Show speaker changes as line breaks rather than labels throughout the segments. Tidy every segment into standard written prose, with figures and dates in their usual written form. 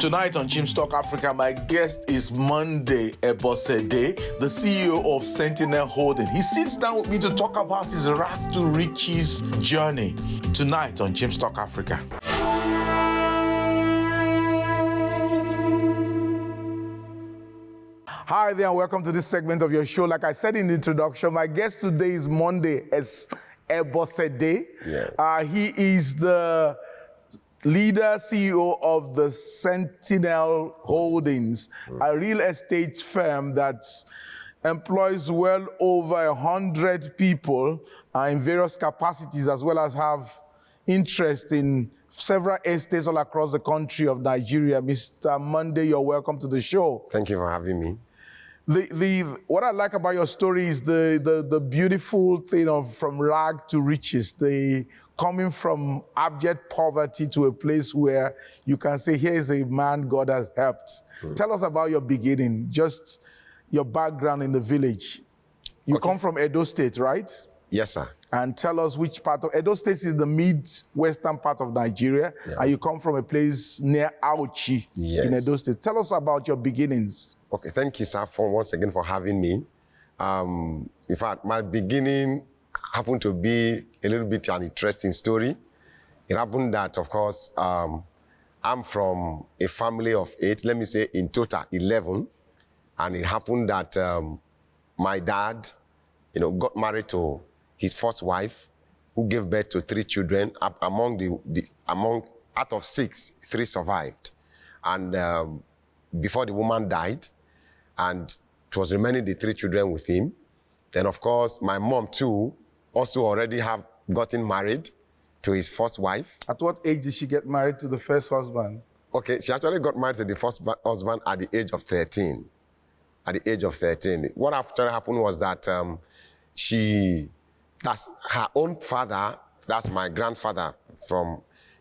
Tonight on Chim Africa, my guest is Paul Ebosede, the CEO of Sentinel Holding. He sits down with me to talk about his rag to riches journey. Tonight on Chim Africa. Hi there, and welcome to this segment of your show. Like I said in the introduction, my guest today is Paul Ebosede.
Yeah.
He is the leader, CEO of the Sentinel Holdings, a real estate firm that employs well over 100 people in various capacities, as well as have interest in several estates all across the country of Nigeria. Mr. Monday, you're welcome to the show.
Thank you for having me.
What I like about your story is the beautiful thing of from rag to riches, the coming from abject poverty to a place where you can say, here is a man God has helped. Tell us about your beginning, just your background in the village. You come from Edo State, right?
Yes, sir.
And tell us which part of Edo State is the mid-western part of Nigeria, and you come from a place near Auchi in Edo State. Tell us about your beginnings.
Okay, thank you, sir, once again for having me. In fact, my beginning happened to be a little bit an interesting story. It happened that, of course, I'm from a family of 8, let me say in total 11. And it happened that my dad, got married to his first wife, who gave birth to 3 children. Out of 6, 3 survived. And before the woman died, and it was remaining the 3 children with him. Then, of course, my mom, too, also already have gotten married to his first wife.
At what age did she get married to the first husband?
Okay, she actually got married to the first husband at the age of 13. At the age of 13. What actually happened was that that's her own father, that's my grandfather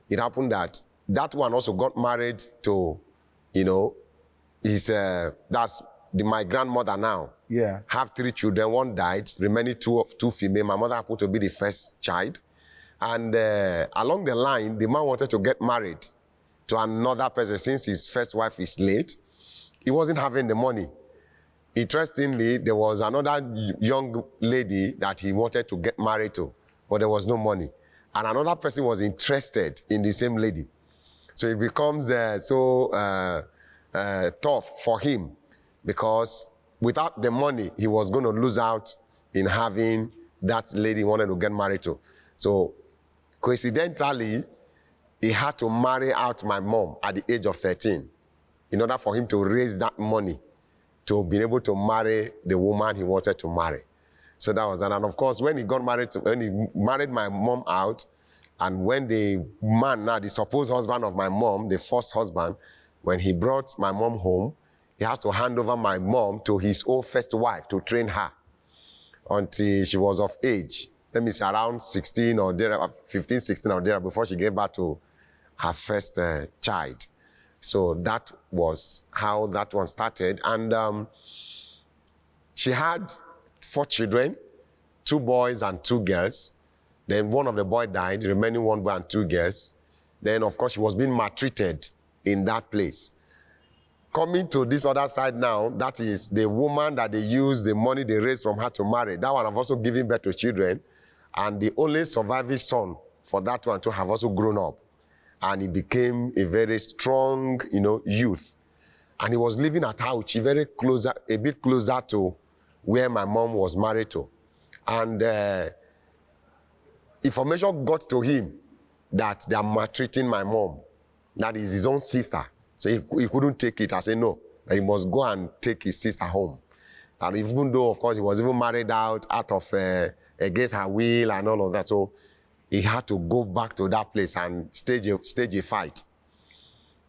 it happened that one also got married to, that's my grandmother now.
Yeah.
Have 3 children, 1 died, remaining 2 female. My mother happened to be the first child. And along the line, the man wanted to get married to another person since his first wife is late. He wasn't having the money. Interestingly, there was another young lady that he wanted to get married to, but there was no money. And another person was interested in the same lady. So it becomes tough for him, because without the money, he was going to lose out in having that lady he wanted to get married to. So coincidentally, he had to marry out my mom at the age of 13 in order for him to raise that money to be able to marry the woman he wanted to marry. So that was that. And of course, when he married my mom out, and when the man, now the supposed husband of my mom, the first husband, when he brought my mom home, he has to hand over my mom to his own first wife to train her until she was of age. Let me say around 16 or there, 15, 16 or there, before she gave birth to her first child. So that was how that one started. And she had 4 children, 2 boys and 2 girls. Then one of the boys died, remaining 1 boy and 2 girls. Then, of course, she was being maltreated in that place. Coming to this other side now, that is the woman that they use the money they raised from her to marry. That one have also given birth to children. And the only surviving son for that one to have also grown up. And he became a very strong, youth. And he was living at Auchi, a bit closer to where my mom was married to. And information got to him that they are maltreating my mom. That is his own sister. So he couldn't take it. I said, no, that he must go and take his sister home. And even though, of course, he was even married out of against her will and all of that. So he had to go back to that place and stage a fight.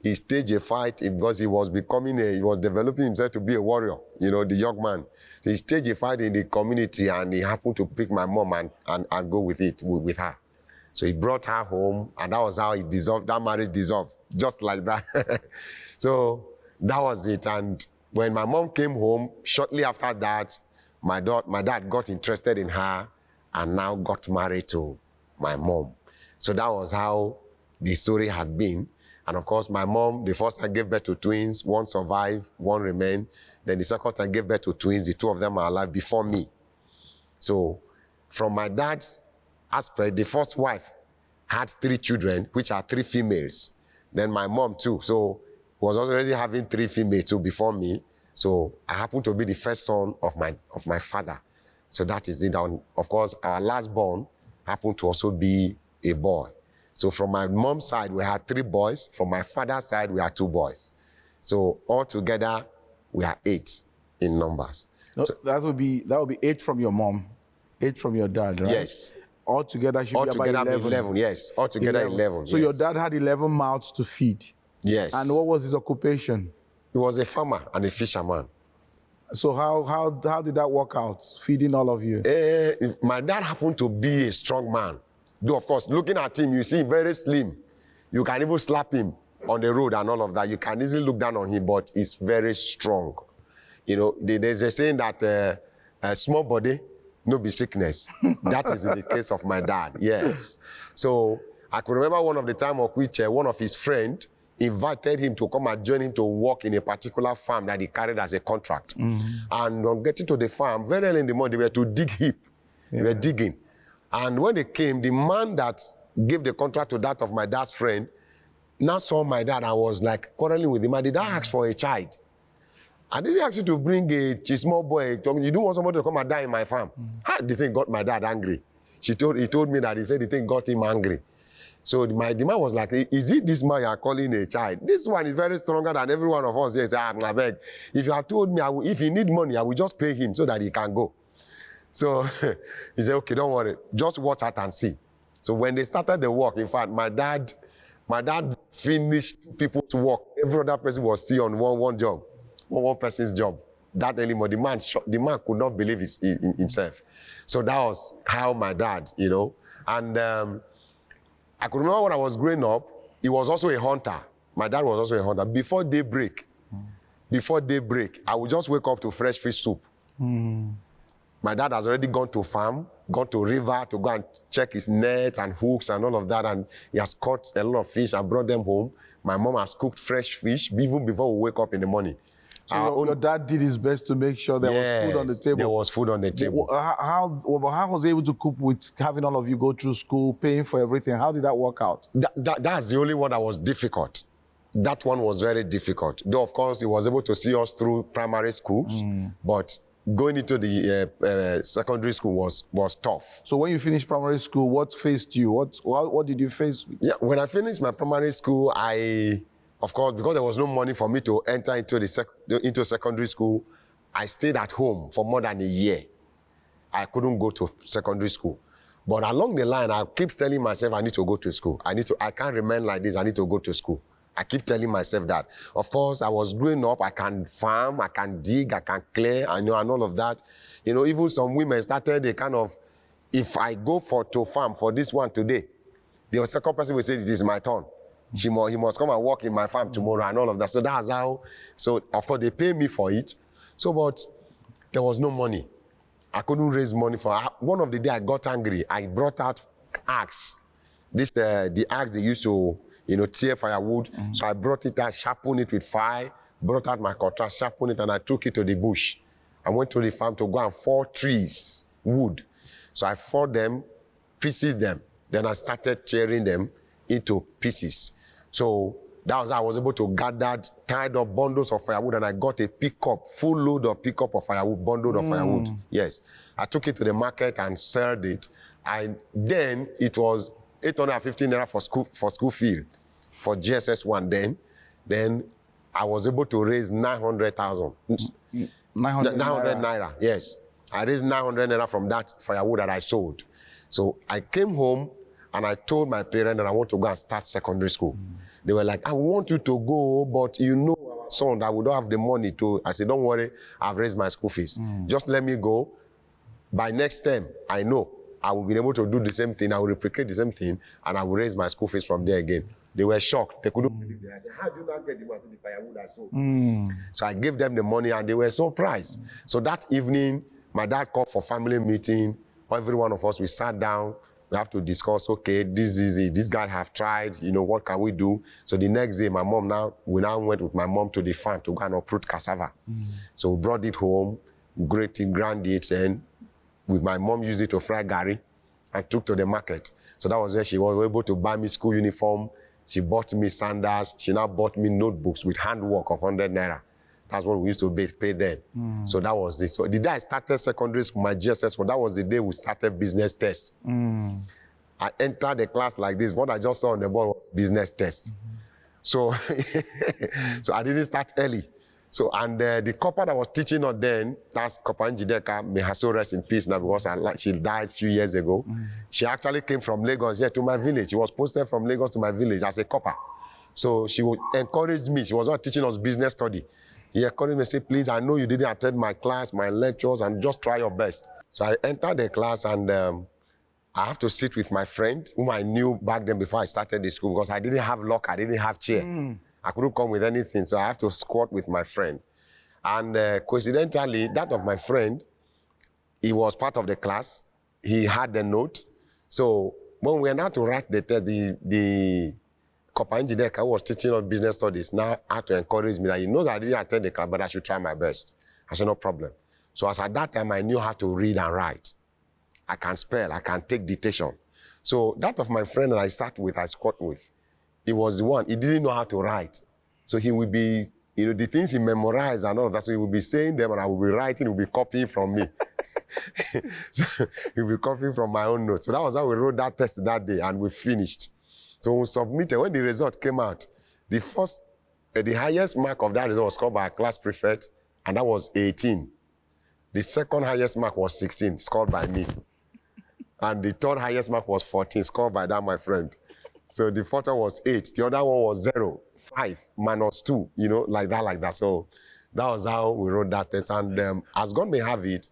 He staged a fight because he was developing himself to be a warrior, the young man. So he staged a fight in the community, and he happened to pick my mom and go with her. So he brought her home, and that was how that marriage dissolved, just like that. So that was it. And when my mom came home, shortly after that, my dad got interested in her and now got married to my mom. So that was how the story had been. And of course, my mom, the first time gave birth to twins, one survived, one remained. Then the second time gave birth to twins, the two of them are alive before me. So from my dad's aspect, the first wife had 3 children, which are 3 females. Then my mom too, so was already having 3 females too before me. So I happened to be the first son of my father. So that is it. And of course, our last born happened to also be a boy. So from my mom's side, we had 3 boys. From my father's side, we had 2 boys. So altogether, we are 8 in numbers.
No,
So,
that would be 8 from your mom, 8 from your dad, right?
yes.
Altogether should be about 11.
Yes. Altogether 11.
So
yes.
your dad had 11 mouths to feed.
Yes.
And what was his occupation?
He was a farmer and a fisherman.
So how did that work out, feeding all of you?
My dad happened to be a strong man. Though, of course, looking at him, you see him very slim. You can even slap him on the road and all of that. You can easily look down on him, but he's very strong. You know, there's a saying that a small body, no be sickness. That is in the case of my dad, yes. So I could remember one of the time of which one of his friends invited him to come and join him to work in a particular farm that he carried as a contract. And on getting to the farm, very early in the morning, they were to dig heap. They were digging. And when they came, the man that gave the contract to that of my dad's friend now saw my dad and was like quarreling with him. And did I ask for a child? I didn't ask you to bring a small boy. You don't want somebody to come and die in my farm. How the thing got my dad angry? He told me that he said the thing got him angry. So the man was like, is it this man you are calling a child? This one is very stronger than every one of us here. He said, I beg. If you had told me, if he need money, I will just pay him so that he can go. So he said, okay, don't worry. Just watch out and see. So when they started the work, in fact, my dad finished people's work. Every other person was still on one job, one person's job. That early morning, the man could not believe himself. So that was how my dad, you know. And I could remember when I was growing up, he was also a hunter. My dad was also a hunter. Before daybreak, I would just wake up to fresh fish soup. My dad has already gone to farm, gone to river to go and check his nets and hooks and all of that, and he has caught a lot of fish and brought them home. My mom has cooked fresh fish even before we wake up in the morning.
So your dad did his best to make sure there was food on the table.
There was food on the table.
How was he able to cope with having all of you go through school, paying for everything? How did that work out?
That's the only one that was difficult. That one was very difficult. Though, of course, he was able to see us through primary schools, but going into the secondary school was tough.
So when you finished primary school, what faced you? What did you face with?
Yeah, when I finished my primary school, of course, because there was no money for me to enter into secondary school, I stayed at home for more than a year. I couldn't go to secondary school. But along the line, I keep telling myself I need to go to school. I can't remain like this. I need to go to school. I keep telling myself that. Of course, I was growing up. I can farm, I can dig, I can clear, and all of that. You know, even some women started a kind of, if I go to farm for this one today, the second person will say, it is my turn. He must come and work in my farm tomorrow and all of that. So that's how, so of course they pay me for it. So, but there was no money. I couldn't raise money one of the day I got angry. I brought out axe. The axe they used to, tear firewood. So I brought it out, sharpened it with fire, brought out my cutlass, sharpened it, and I took it to the bush. I went to the farm to go and fall trees, wood. So I fought them, pieces them. Then I started tearing them into pieces. So that was how I was able to gather, tied up bundles of firewood, and I got a pickup, full load of pickup of firewood, bundle of firewood. Yes. I took it to the market and sold it. And then it was 850 naira for school fee, for GSS1 then I was able to raise 900,000. 900 naira, yes. I raised 900 naira from that firewood that I sold. So I came home and I told my parents that I want to go and start secondary school. They were like, I want you to go, but our son, that we don't have the money to. I said, don't worry, I've raised my school fees. Just let me go. By next term, I know I will be able to do the same thing. I will replicate the same thing, and I will raise my school fees from there again. They were shocked. They couldn't believe it. I said, how do you not get the money? The firewood I sold. So I gave them the money, and they were surprised. So that evening, my dad called for family meeting. Every one of us, we sat down. We have to discuss, okay, this is it. This guy have tried, what can we do? So the next day, we now went with my mom to the farm to go and uproot cassava. So we brought it home, ground it, and with my mom used it to fry gari and took to the market. So that was where she was able to buy me school uniform. She bought me sandals. She now bought me notebooks with handwork of 100 naira. That's what we used to pay then. So that was this. So the day I started secondary school, my GSS, that was the day we started business tests. I entered the class like this. What I just saw on the board was business tests. So, so I didn't start early. So, and the copper that was teaching us then, that's Copper Njideka, may her soul rest in peace now, because she died a few years ago. She actually came from Lagos here to my village. She was posted from Lagos to my village as a copper. So she would encourage me. She was not teaching us business study. He encouraged me, say, please, I know you didn't attend my class, my lectures, and just try your best. So I entered the class, and I have to sit with my friend, whom I knew back then before I started the school, because I didn't have locker, I didn't have chair. I couldn't come with anything, so I have to squat with my friend. And coincidentally, that of my friend, he was part of the class. He had the note. So when we were now to write the test, the Copper Njideka, who was teaching us business studies, now had to encourage me that he knows I didn't attend the class, but I should try my best. I said, no problem. So as at that time, I knew how to read and write. I can spell, I can take dictation. So that of my friend that I sat with, I squat with, he was the one, he didn't know how to write. So he would be, the things he memorized and all that, so he would be saying them and I would be writing, he would be copying from me. So he would be copying from my own notes. So that was how we wrote that test that day and we finished. So we submitted, when the result came out, the highest mark of that result was scored by a class prefect, and that was 18. The second highest mark was 16, scored by me. And the third highest mark was 14, scored by that, my friend. So the fourth one was 8. The other one was 0, 5, -2, like that. So that was how we wrote that test. And as God may have it,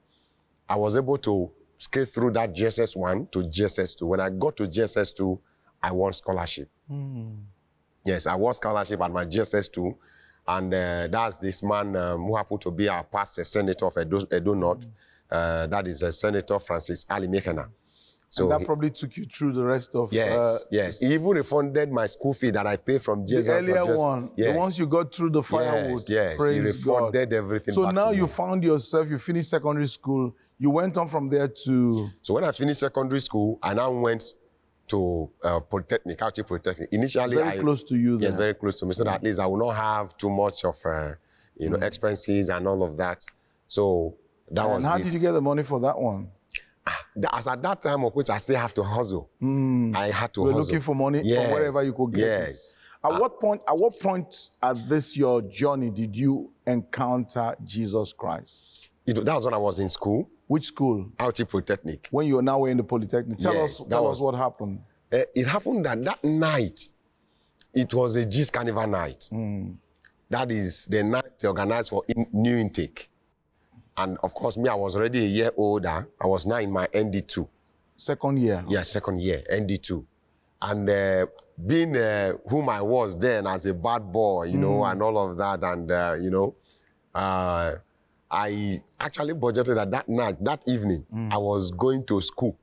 I was able to skate through that GSS 1 to GSS 2. When I got to GSS 2, I won scholarship. Yes, I won scholarship at my GSS 2. And that's this man who happened to be our past senator of Edo North. That is Senator Francis Ali Mekena. So
and that probably took you through the rest of...
Yes. He even refunded my school fee that I paid from GSS.
The earlier one, yes. The ones you got through the firewood.
Yes,
Praise
he refunded
God.
everything
So
back
now
to
you
me.
found yourself, you finished secondary school, you went on from there to...
So when I finished secondary school, I now went to Polytechnic, Auchi Polytechnic. Initially,
very close to you there.
Yes, very close to me, so that at least I will not have too much of, expenses and all of that. So that was
And how
it.
did you get the money for that one?
As at that time of which I still have to hustle. I had to
You were
hustle.
looking for money from wherever you could get it. At what point at this your journey did you encounter Jesus Christ?
That was when I was in school.
Which school?
Auchi Polytechnic.
When you were now in the Polytechnic. Tell us what happened.
It happened that night, it was a G's Carnival night. That is the night they organized for new intake. And of course, me, I was already a year older. I was now in my ND2.
Second year?
Yeah, second year, ND2. And being whom I was then as a bad boy, and all of that, and, I actually budgeted that night, that evening, I was going to school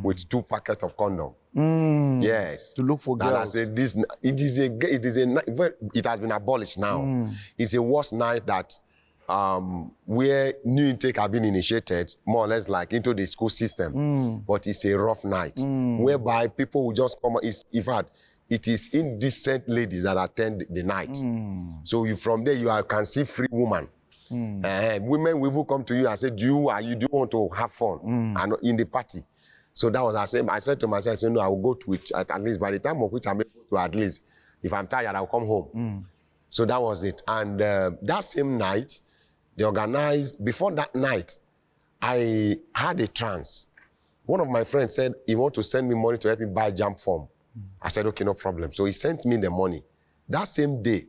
with 2 packets of condom. Yes.
To look for girls.
And I said, it has been abolished now. It's a worse night that where new intake have been initiated, more or less like into the school system. But it's a rough night, whereby people will just come. In fact, it is indecent ladies that attend the night. So from there, you can see free women. Women will come to you and say, do you want to have fun and in the party? So that was I said to myself, no, I will go to it at least by the time of which I'm able to, at least, if I'm tired, I'll come home. So that was it. And that same night, they organized, before that night, I had a trance. One of my friends said he wanted to send me money to help me buy jam form. I said, okay, no problem. So he sent me the money. That same day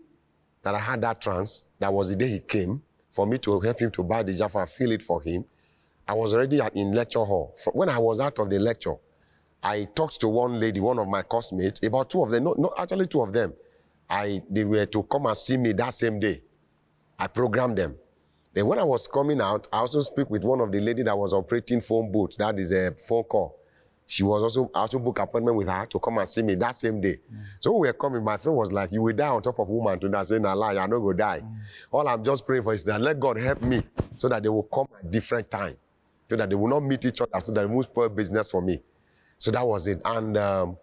that I had that trance, that was the day he came for me to help him to buy the jam form and fill it for him. I was already in lecture hall. When I was out of the lecture, I talked to one lady, one of my classmates, about 2 of them, no, actually 2 of them. They were to come and see me that same day. I programmed them. Then when I was coming out, I also speak with one of the ladies that was operating phone booth, that is a phone call. I also booked appointment with her to come and see me that same day. So when we were coming, my friend was like, you will die on top of woman today. I said, nah, lie, I no go die. All I'm just praying for is that let God help me so that they will come at different time, so that they will not meet each other, so that they won't spoil business for me. So that was it. And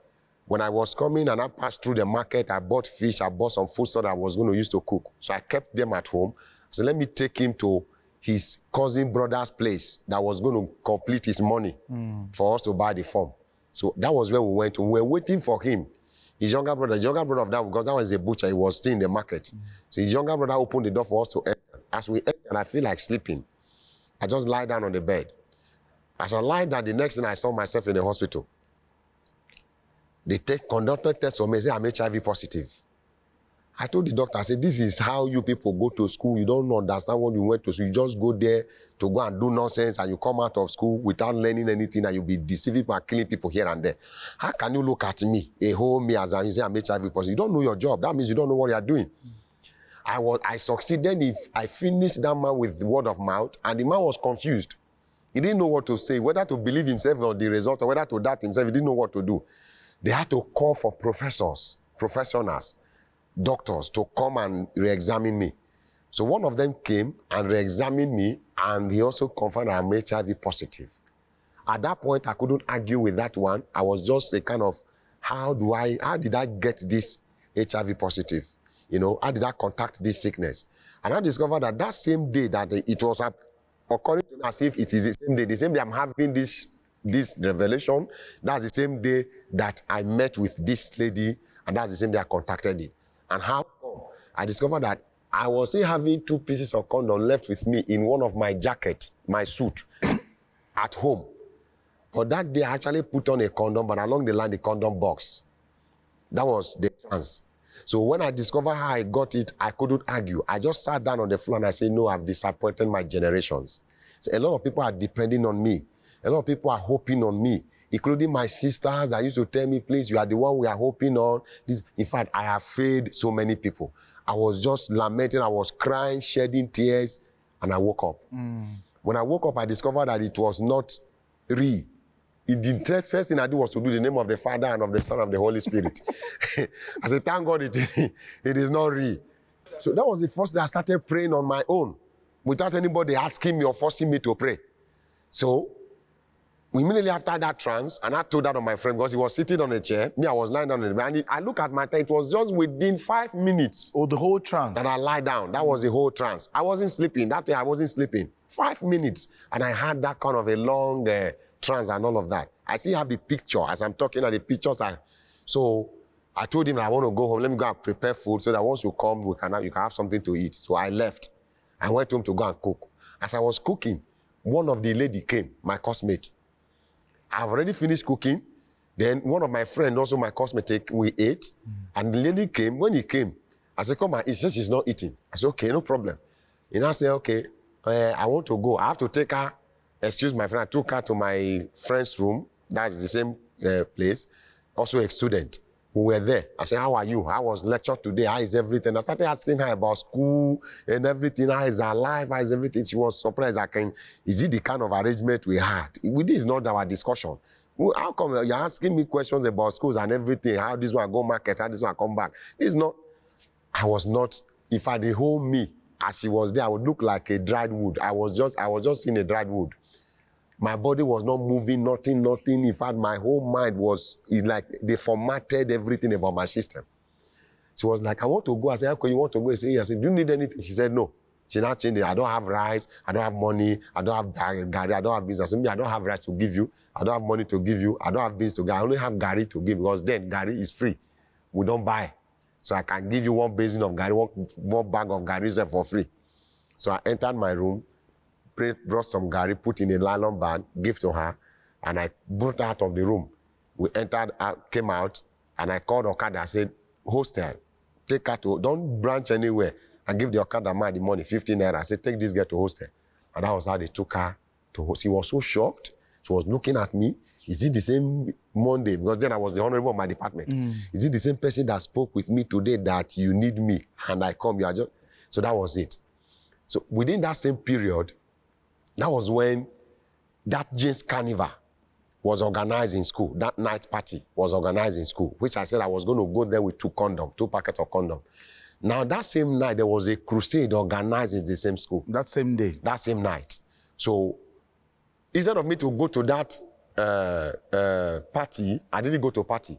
when I was coming and I passed through the market, I bought fish, I bought some food that I was going to use to cook. So I kept them at home. So let me take him to his cousin brother's place that was going to complete his money for us to buy the farm. So that was where we went to. We were waiting for him. His younger brother of that, because that was a butcher, he was still in the market. So his younger brother opened the door for us to enter. As we entered, I feel like sleeping. I just lie down on the bed. As I lie down, the next thing I saw myself in the hospital. They conducted tests on me and said, I'm HIV positive. I told the doctor, I said, this is how you people go to school. You don't understand what you went to school. You just go there to go and do nonsense and you come out of school without learning anything and you'll be deceiving people and killing people here and there. How can you look at me, a whole me, as I say I'm HIV positive? You don't know your job. That means you don't know what you are doing. I succeeded if I finished that man with word of mouth, and the man was confused. He didn't know what to say, whether to believe himself or the result, or whether to doubt himself. He didn't know what to do. They had to call for professors, professionals, doctors to come and re-examine me. So one of them came and re-examined me, and he also confirmed I'm HIV positive. At that point, I couldn't argue with that one. I was just a kind of, how did I get this HIV positive? You know, how did I contact this sickness? And I discovered that same day that it was occurring to me as if it is the same day I'm having this revelation, that's the same day that I met with this lady, and that's the same day I contacted it. And how come? I discovered that I was still having 2 pieces of condom left with me in one of my jackets, my suit, at home. But that day I actually put on a condom, but along the line, the condom box. That was the trans. So when I discovered how I got it, I couldn't argue. I just sat down on the floor and I said, no, I've disappointed my generations. So a lot of people are depending on me. A lot of people are hoping on me, including my sisters that used to tell me, please, you are the one we are hoping on. In fact, I have failed so many people. I was just lamenting, I was crying, shedding tears, and I woke up. When I woke up, I discovered that it was not real. The first thing I did was to do the name of the Father and of the Son and of the Holy Spirit. I said, thank God it is not real. So that was the first day I started praying on my own, without anybody asking me or forcing me to pray. So immediately after that trance, and I told that on my friend because he was sitting on a chair, me, I was lying down on the bed, and I look at my time, it was just within 5 minutes.
Oh, the whole trance?
That I lie down. That was the whole trance. I wasn't sleeping. That day I wasn't sleeping. 5 minutes. And I had that kind of a long trance and all of that. I still have the picture. As I'm talking, and the pictures are... So I told him I want to go home. Let me go and prepare food so that once you come, you can have something to eat. So I left. I went home to go and cook. As I was cooking, one of the lady came, my cosmate. I've already finished cooking. Then one of my friends, also my cosmetic, we ate. And the lady came. When he came, I said, come and eat. She said she's not eating. I said, okay, no problem. And I said, okay, I want to go. I have to take her. Excuse my friend. I took her to my friend's room. That's the same place. Also a student. We were there. I said, how are you? How was lecture today? How is everything? I started asking her about school and everything. How is her life? How is everything? She was surprised. Is it the kind of arrangement we had? This is not our discussion. How come you're asking me questions about schools and everything? How this one go market? How this one come back? This is not. I was not. If I the whole me, as she was there, I would look like a dried wood. I was just seeing a dried wood. My body was not moving, nothing. In fact, my whole mind was like they formatted everything about my system. She was like, I want to go. I said, okay, you want to go? She said, yes. I said, do you need anything? She said, no. She now changed it. I don't have rice. I don't have money. I don't have gari. I don't have business. I don't have rice to give you. I don't have money to give you. I don't have business to give. I only have gari to give because then gari is free. We don't buy. So I can give you 1 basin of gari, one bag of gari for free. So I entered my room, brought some gari, put in a nylon bag, gave to her, and I brought her out of the room. We entered, came out, and I called Okada. I said, hostel, take her to, don't branch anywhere. I give the Okada man the money, 15 naira. I said, take this girl to hostel. And that was how they took her to hostel. She was so shocked. She was looking at me. Is it the same Monday? Because then I was the honorable of my department. Is it the same person that spoke with me today that you need me? And I come, you are just... So that was it. So within that same period, that was when that James Carnival was organized in school. That night party was organized in school, which I said I was going to go there with 2 packets of condom. Now, that same night, there was a crusade organized in the same school.
That same day?
That same night. So, instead of me to go to that party, I didn't go to party.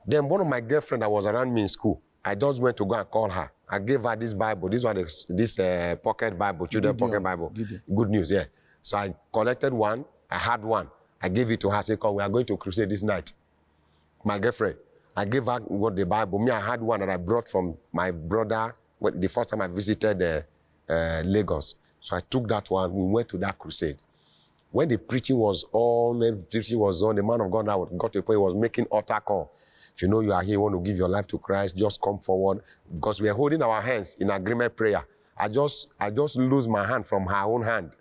Then one of my girlfriends that was around me in school, I just went to go and call her. I gave her this Bible. This was this pocket Bible, children pocket Bible. Good news, yeah. So I collected one. I had one. I gave it to her. I said, "Come, we are going to crusade this night." My girlfriend, I gave her what the Bible. Me, I had one that I brought from my brother the first time I visited Lagos. So I took that one. We went to that crusade. When the preaching was on, the man of God now got to a point he was making altar call. If you know you are here, you want to give your life to Christ, just come forward. Because we are holding our hands in agreement prayer. I just lose my hand from her own hand.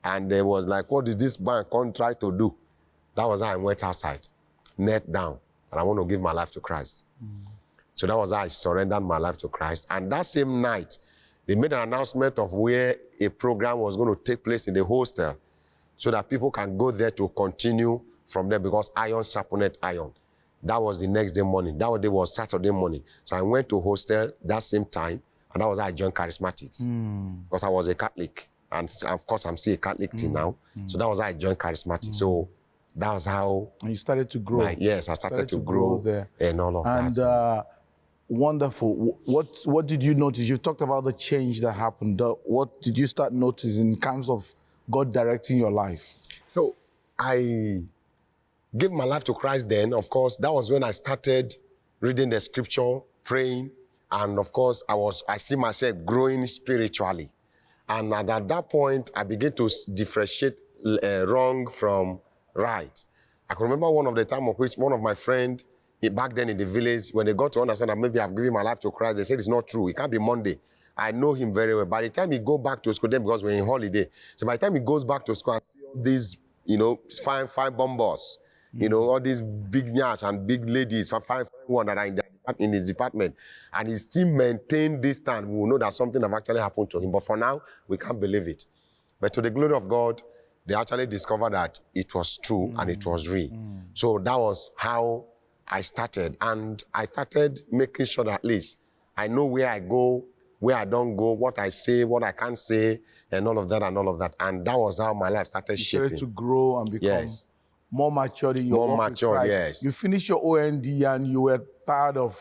And they was like, what did this man come try to do? That was how I went outside, knelt down, and I want to give my life to Christ. So that was how I surrendered my life to Christ. And that same night, they made an announcement of where a program was going to take place in the hostel so that people can go there to continue from there because iron sharpened iron. That was the next day morning. That day was Saturday morning. So I went to hostel that same time, and that was how I joined Charismatics. Because I was a Catholic. And of course, I'm still a Catholic till now. So that was how I joined Charismatics. So that was how...
And you started to grow.
Yes, I started to grow there. And all of that.
And wonderful. What did you notice? You talked about the change that happened. What did you start noticing in terms of God directing your life?
So I gave my life to Christ then. Of course, that was when I started reading the scripture, praying. And of course, I see myself growing spiritually. And at that point, I began to differentiate wrong from right. I can remember one of the time of which one of my friends, back then in the village, when they got to understand that maybe I've given my life to Christ, they said it's not true. It can't be Monday. I know him very well. By the time he go back to school, then because we're in holiday, so by the time he goes back to school, I see all these, fine bombers, all these big nyas and big ladies, fine one that are in his department, and he still maintained this stand. We will know that something have actually happened to him. But for now, we can't believe it. But to the glory of God, they actually discovered that it was true and it was real. So that was how I started. And I started making sure that at least I know where I go, where I don't go, what I say, what I can't say, and all of that and all of that. And that was how my life started shaping.
You started to grow and become more mature in your walk with Christ.
Yes.
You finished your OND and you were tired of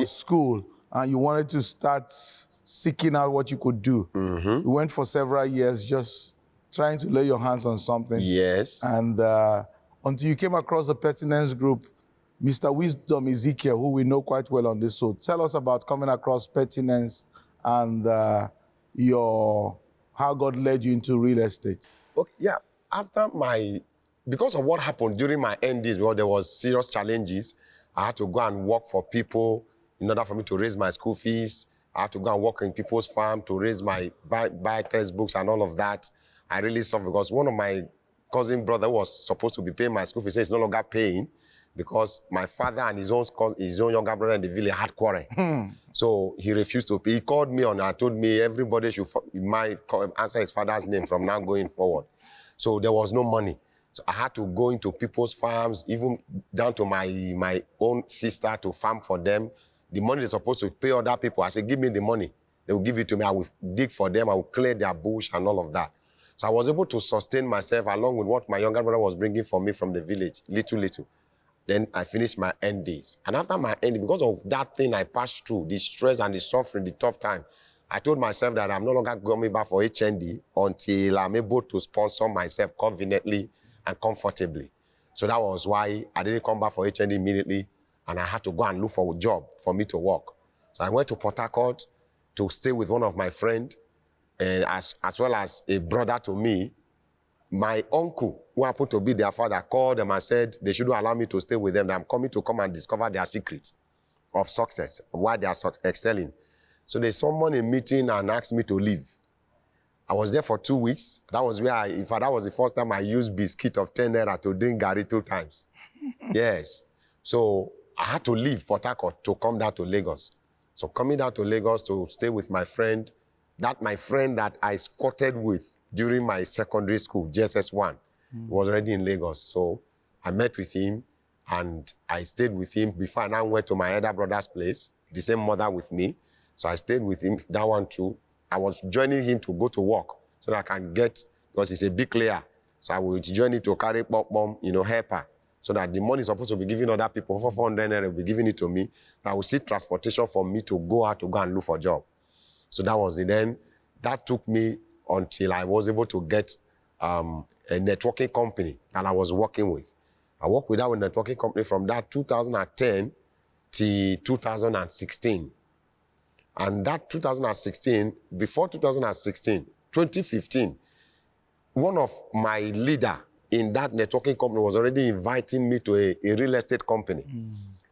school and you wanted to start seeking out what you could do. You went for several years just trying to lay your hands on something.
Yes.
And until you came across the Pertinence Group, Mr. Wisdom Ezekiel, who we know quite well on this show. Tell us about coming across Pertinence and how God led you into real estate.
Okay, yeah. Because of what happened during my NDs, well, there was serious challenges. I had to go and work for people in order for me to raise my school fees. I had to go and work in people's farm to raise buy textbooks and all of that. I really suffered because one of my cousin brother was supposed to be paying my school fees. He's no longer paying because my father and his own younger brother in the village had quarrel. So he refused to pay. He called me on and told me everybody should answer his father's name from now going forward. So there was no money. So I had to go into people's farms, even down to my own sister to farm for them. The money they're supposed to pay other people, I said, give me the money. They will give it to me. I will dig for them. I will clear their bush and all of that. So I was able to sustain myself along with what my younger brother was bringing for me from the village, little. Then I finished my NDs. And after my ND, because of that thing I passed through, the stress and the suffering, the tough time, I told myself that I'm no longer going back for HND until I'm able to sponsor myself conveniently and comfortably. So that was why I didn't come back for HND immediately, and I had to go and look for a job for me to work. So I went to Port Harcourt to stay with one of my friends, and as well as a brother to me. My uncle, who happened to be their father, called them and said they shouldn't allow me to stay with them, that I'm coming to come and discover their secrets of success, why they are excelling. So there's someone in meeting and asked me to leave. I was there for 2 weeks. That was where that was the first time I used biscuit of 10 naira to drink Gary 2 times. Yes. So I had to leave Port Harcourt to come down to Lagos. So coming down to Lagos to stay with my friend that I squatted with during my secondary school, JSS1. He was already in Lagos. So I met with him and I stayed with him before I now went to my elder brother's place, the same mother with me. So I stayed with him, that one too. I was joining him to go to work so that I can get, because he's a big layer. So I will join him to carry bomb, helper. So that the money is supposed to be given other people, for 400 naira, will be giving it to me. I will see transportation for me to go out to go and look for a job. So that was it. Then that took me until I was able to get a networking company that I was working with. I worked with that networking company from that 2010 to 2016. And that 2016, before 2016, 2015, one of my leader in that networking company was already inviting me to a real estate company.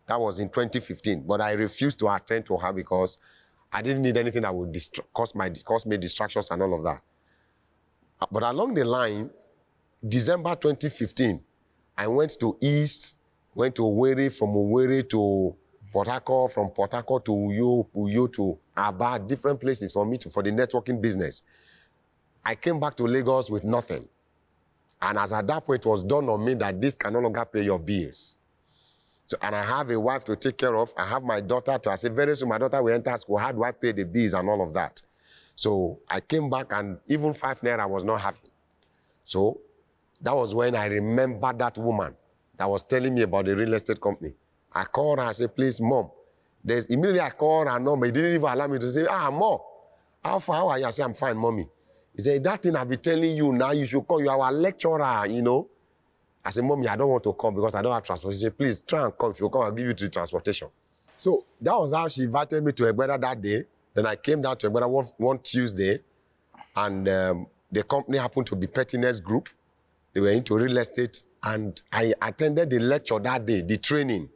That was in 2015, but I refused to attend to her because I didn't need anything that would cause me distractions and all of that. But along the line, December 2015, I went to East, went to Owerri, from Owerri to Port Harcourt, from Port Harcourt to Uyo to Aba, different places for the networking business. I came back to Lagos with nothing. And as at that point, it was dawned on me that this can no longer pay your bills. So, and I have a wife to take care of. I have my daughter I said, very soon my daughter will enter school. How do I pay the bills and all of that? So I came back and even 5 naira was not happy. So that was when I remembered that woman that was telling me about the real estate company. I called her and said, please, Mom. Immediately I called her number. He didn't even allow me to say, Mom, how are you? I said, I'm fine, Mommy. He said, that thing I've been telling you now, you should come. You are our lecturer, I said, Mommy, I don't want to come because I don't have transportation. She said, please, try and come. If you come, I'll give you the transportation. So that was how she invited me to Egbeda that day. Then I came down to Egbeda one Tuesday, and the company happened to be Pettiness Group. They were into real estate, and I attended the lecture that day, the training.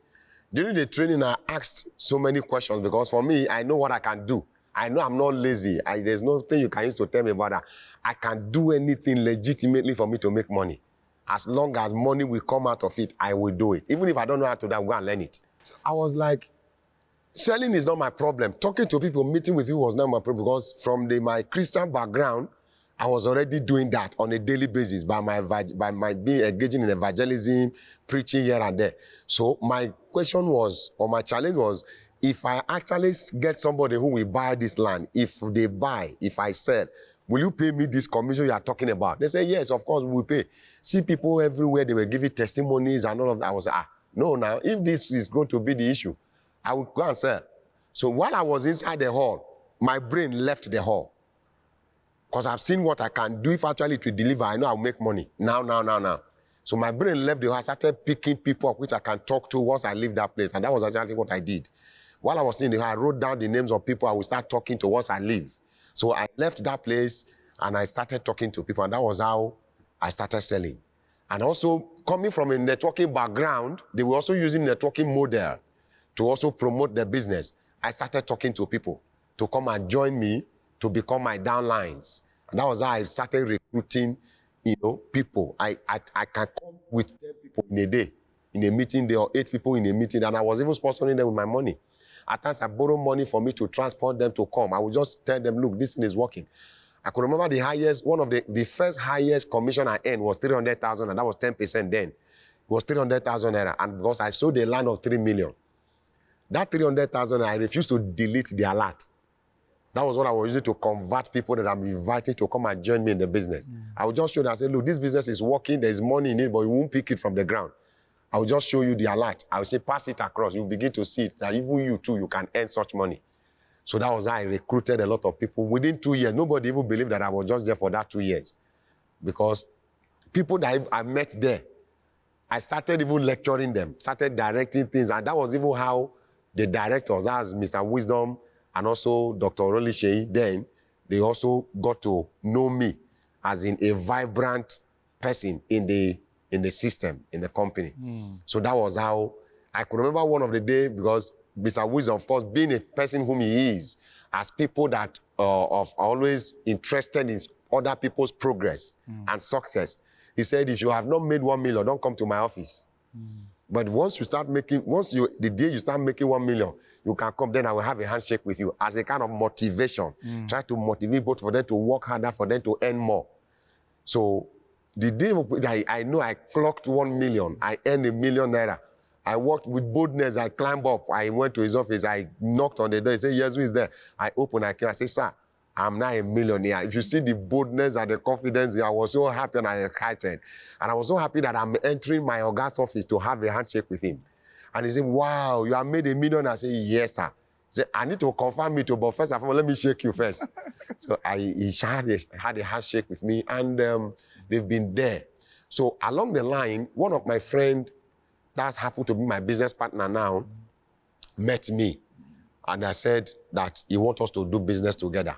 During the training, I asked so many questions because for me, I know what I can do. I know I'm not lazy. There's nothing you can use to tell me about that. I can do anything legitimately for me to make money. As long as money will come out of it, I will do it. Even if I don't know how to do it, I'll go and learn it. So I was like, selling is not my problem. Talking to people, meeting with people was not my problem because from my Christian background, I was already doing that on a daily basis by my being engaging in evangelism, preaching here and there. So my question was, or my challenge was, if I actually get somebody who will buy this land, if they buy, if I sell, will you pay me this commission you are talking about? They say, yes, of course we will pay. See people everywhere, they were giving testimonies and all of that. I was like, no, now, if this is going to be the issue, I will go and sell. So while I was inside the hall, my brain left the hall. Because I've seen what I can do. If actually to deliver, I know I'll make money. Now. So my brain left the hall. I started picking people up which I can talk to once I leave that place. And that was actually what I did. While I was in the hall, I wrote down the names of people I will start talking to once I leave. So I left that place and I started talking to people. And that was how I started selling. And also, coming from a networking background, they were also using networking model to also promote their business. I started talking to people to come and join me to become my downlines. And that was how I started recruiting, people. I can come with 10 people in a day, in a meeting day, or 8 people in a meeting, and I was even sponsoring them with my money. At times, I borrow money for me to transport them to come. I would just tell them, look, this thing is working. I could remember one of the first highest commission I earned was 300,000, and that was 10% then. It was 300,000 naira, and because I sold a land of 3 million. That 300,000, I refused to delete the alert. That was what I was using to convert people that I'm inviting to come and join me in the business. I would just show them and say, look, this business is working, there's money in it, but you won't pick it from the ground. I will just show you the alert. I will say, pass it across. You'll begin to see it, that even you too, you can earn such money. So that was how I recruited a lot of people. Within 2 years, nobody even believed that I was just there for that 2 years. Because people that I met there, I started even lecturing them, started directing things. And that was even how the directors, that's Mr. Wisdom and also Dr. Rolishe, then they also got to know me as in a vibrant person in the system, in the company. So that was how I could remember one of the day, because Mr. Wisdom, of course, being a person whom he is, as people that are always interested in other people's progress and success, he said, if you have not made 1 million, don't come to my office. But once you start making, the day you start making 1 million, you can come, then I will have a handshake with you as a kind of motivation. Try to motivate both for them to work harder, for them to earn more. So the day I know I clocked 1 million, I earned ₦1 million. I worked with boldness. I climbed up. I went to his office. I knocked on the door. He said, yes, who is there? I opened. I came. I said, sir, I'm now a millionaire. If you see the boldness and the confidence, I was so happy and I was excited. And I was so happy that I'm entering my Oga's office to have a handshake with him. And he said, wow, you have made $1 million. I said, yes, sir. He said, I need to confirm it, but first of all, let me shake you first. So he had a handshake with me, and they've been there. So along the line, one of my friends that happened to be my business partner now met me. And I said that he wants us to do business together.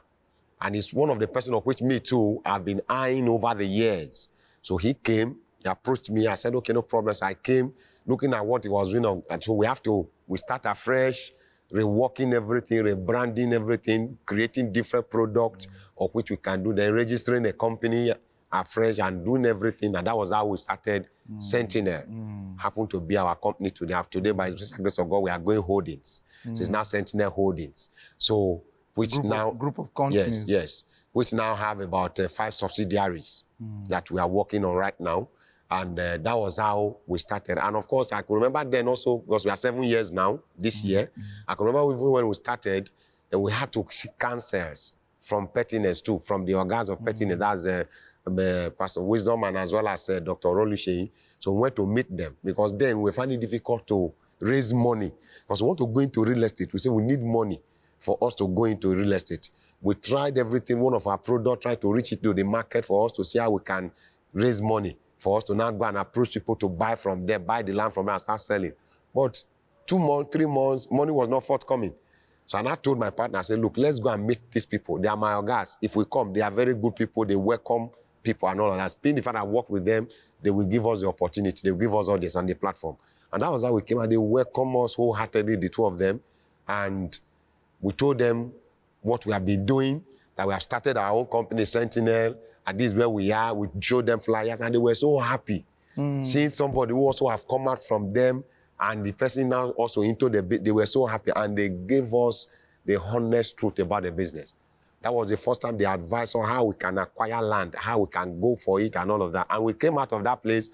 And he's one of the person of which me too have been eyeing over the years. So he came, he approached me. I said, okay, no problem. So I came looking at what he was doing. And so we start afresh, reworking everything, rebranding everything, creating different products of which we can do, then registering a company afresh and doing everything. And that was how we started Sentinel. Happened to be our company today. Today, by the grace of God, we are going holdings. So it's now Sentinel Holdings. So, which
group of companies.
Yes, which now have about 5 subsidiaries that we are working on right now. And that was how we started. And of course, I could remember then also, because we are 7 years now, this year, I could remember even when we started, that we had to seek counsels from pettiness too, from the organs of pettiness. That's Pastor Wisdom and as well as Dr. Rolushe. So we went to meet them because then we find it difficult to raise money. Because we want to go into real estate. We say we need money for us to go into real estate. We tried everything. One of our products tried to reach it to the market for us to see how we can raise money for us to now go and approach people to buy from them, buy the land from them and start selling. But 2 months, 3 months, money was not forthcoming. So I told my partner, I said, look, let's go and meet these people. They are my organs. If we come, they are very good people. They welcome people and all of that. Being the fact I work with them, they will give us the opportunity. They will give us all this on the platform. And that was how we came, and they welcomed us wholeheartedly, the 2 of them. And we told them what we have been doing, that we have started our own company, Sentinel, and this is where we are. We showed them flyers, and they were so happy. Seeing somebody who also have come out from them, and the person now also into the bit, they were so happy, and they gave us the honest truth about the business. That was the first time they advised on how we can acquire land, how we can go for it, and all of that. And we came out of that place.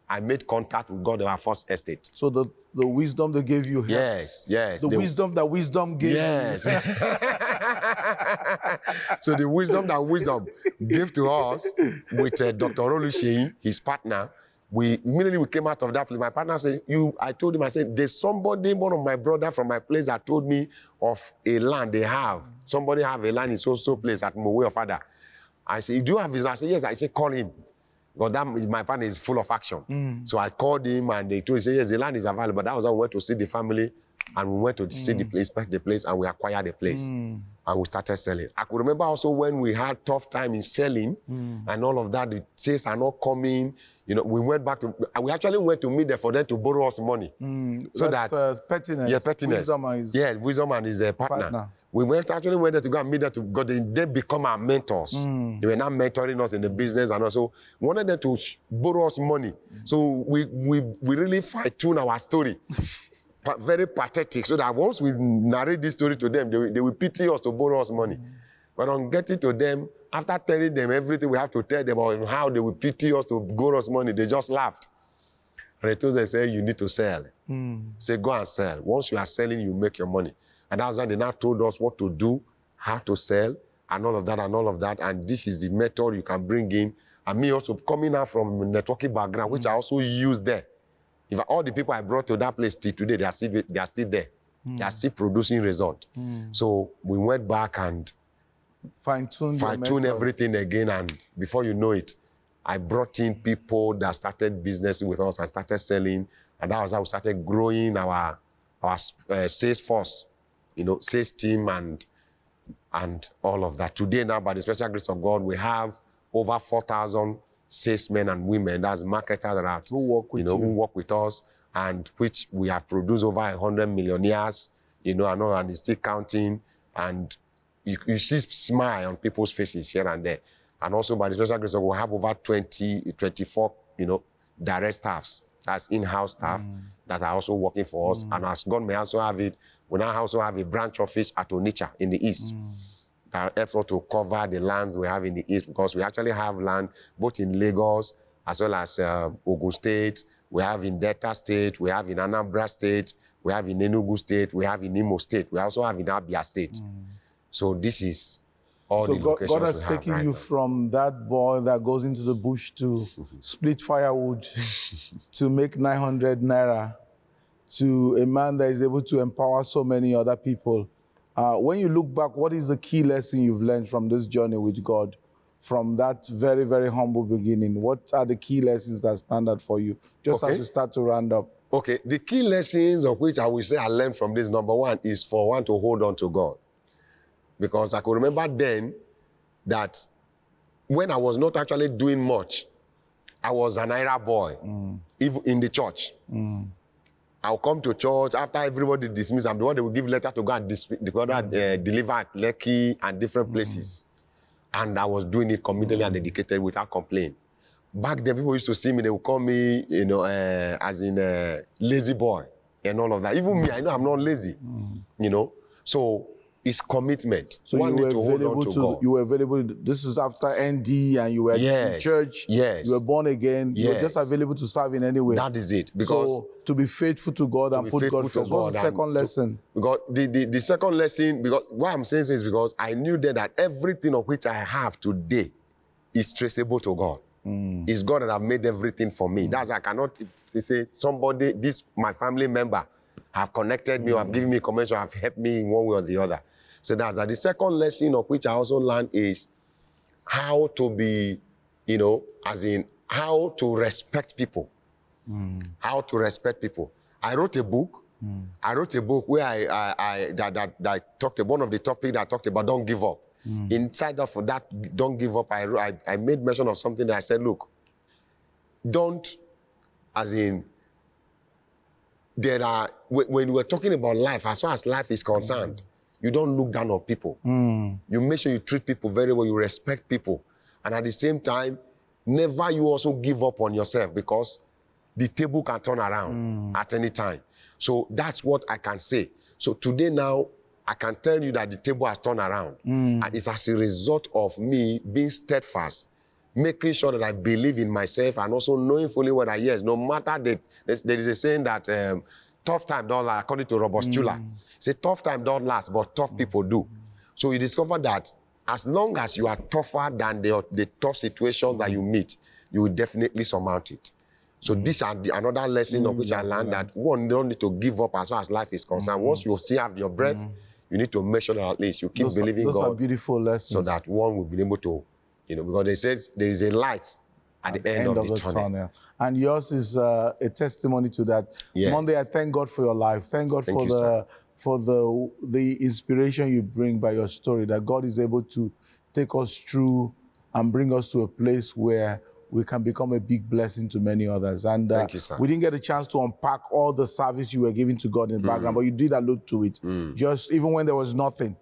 I made contact with God, our first estate.
So the wisdom they gave you here.
Yes.
The wisdom that wisdom gave you.
So the wisdom that wisdom gave to us with Dr. Rolushe, his partner, immediately we came out of that place. My partner said, I told him, I said, there's somebody, one of my brother from my place that told me of a land they have. Somebody have a land in so place at Mowe of Father. I said, do you have his? I said, yes. I said, call him. Because my partner is full of action. So I called him and they told me, yes, the land is available. That was how we went to see the family and we went to see the place, inspect the place, and we acquired the place. And we started selling. I could remember also when we had tough time in selling and all of that, the sales are not coming. You know, we actually went to meet them for them to borrow us money. So that's
pettiness.
Yeah, pettiness. Wisdom and his partner. We actually went there to go and meet them because they become our mentors. They were now mentoring us in the business and also wanted them to borrow us money. So we really fine-tune our story. Very pathetic. So that once we narrate this story to them, they will pity us to borrow us money. But on getting to them, after telling them everything we have to tell them about how they will pity us to borrow us money, they just laughed. And they told us, say, you need to sell. Say, go and sell. Once you are selling, you make your money. And that's why they now told us what to do, how to sell, and all of that, and all of that. And this is the method you can bring in. And me also coming out from a networking background, which I also use there. If all the people I brought to that place till today, they are still there. They are still producing results. So we went back and fine-tune everything again. And before you know it, I brought in people that started business with us and started selling. And that was how we started growing our sales force. You know, sales team and all of that. Today now, by the special grace of God, we have over 4,000 salesmen and women, that's marketers who work with us, and which we have produced over 100 millionaires, you know, and it's still counting. And you see smile on people's faces here and there. And also by the special grace of God, we have over 24, you know, direct staffs, that's in-house staff that are also working for us. And as God may also have it, we now also have a branch office at Onitsha in the east that helps us to cover the lands we have in the east, because we actually have land both in Lagos as well as Ogun State, we have in Delta State, we have in Anambra State, we have in Enugu State, we have in Imo State, we also have in Abia State. So this is all
So
the locations
God has
we have
taken
right
you
now.
from that boy that goes into the bush to split firewood, to make 900 naira, to a man that is able to empower so many other people. When you look back, what is the key lesson you've learned from this journey with God, from that very, very humble beginning? What are the key lessons that stand out for you, just as we start to round up?
Okay, the key lessons of which I will say I learned from this, number one, is for one to hold on to God. Because I could remember then that when I was not actually doing much, I was an IRA boy, even in the church. I'll come to church after everybody dismissed. I'm the one that will give letter to go and deliver at Lekki and different places. And I was doing it committedly and dedicated without complaint. Back then, people used to see me, they would call me, as in a lazy boy and all of that. Even me, I know I'm not lazy, So it's commitment.
So
one
you were
need to hold on to God.
You were available. This was after ND, and you were in church.
Yes.
You were born again. You were just available to serve in any way.
That is it. Because
so to be faithful to God and put God first. What's the second lesson?
Because the second lesson, because what I'm saying is because I knew then that everything of which I have today is traceable to God. It's God that have made everything for me. That's I cannot say somebody, my family member, have connected me or have given me comments or have helped me in one way or the other. So that's the second lesson of which I also learned is how to be, as in how to respect people. How to respect people. I wrote a book. I wrote a book where I talked about one of the topics that I talked about don't give up. Inside of that don't give up, I made mention of something that I said, look, don't, as in, when we're talking about life, as far as life is concerned, you don't look down on people. You make sure you treat people very well, you respect people. And at the same time, never you also give up on yourself because the table can turn around at any time. So that's what I can say. So today now, I can tell you that the table has turned around. And it's as a result of me being steadfast, making sure that I believe in myself and also knowing fully what yes, no matter there is a saying that tough time don't last, according to Robert Stula. Say tough time don't last, but tough people do. So you discover that as long as you are tougher than the tough situation that you meet, you will definitely surmount it. So these are another lesson of which I learned that one don't need to give up as far as life is concerned. Once you still have your breath, you need to make sure that at least you keep believing God.
Those are beautiful lessons.
So that one will be able to, because they said there is a light at the end of the tunnel.
And yours is a testimony to that.
Yes.
Monday, I thank God for your life. Thank God for the inspiration you bring by your story, that God is able to take us through and bring us to a place where we can become a big blessing to many others. And
thank you, sir.
We didn't get a chance to unpack all the service you were giving to God in the background, but you did allude to it. Just even when there was nothing,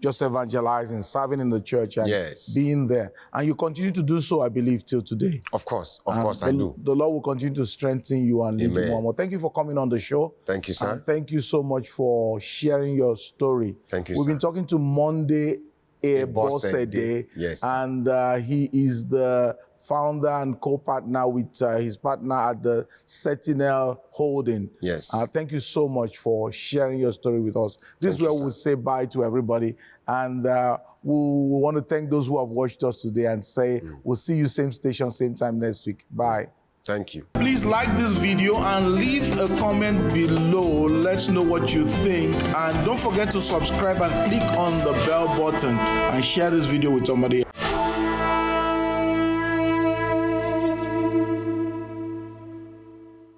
just evangelizing, serving in the church, and being there. And you continue to do so, I believe, till today.
Of course, I do.
The Lord will continue to strengthen you and lead you more and more. Thank you for coming on the show.
Thank you, sir.
And thank you so much for sharing your story.
Thank you,
We've been talking to Monday Ebosede, and he is the founder and co-partner with his partner at the Sentinel Holding.
Yes.
Thank you so much for sharing your story with us. This is where we'll say bye to everybody. And we want to thank those who have watched us today and say we'll see you same station, same time next week. Bye.
Thank you.
Please like this video and leave a comment below. Let's know what you think. And don't forget to subscribe and click on the bell button and share this video with somebody else.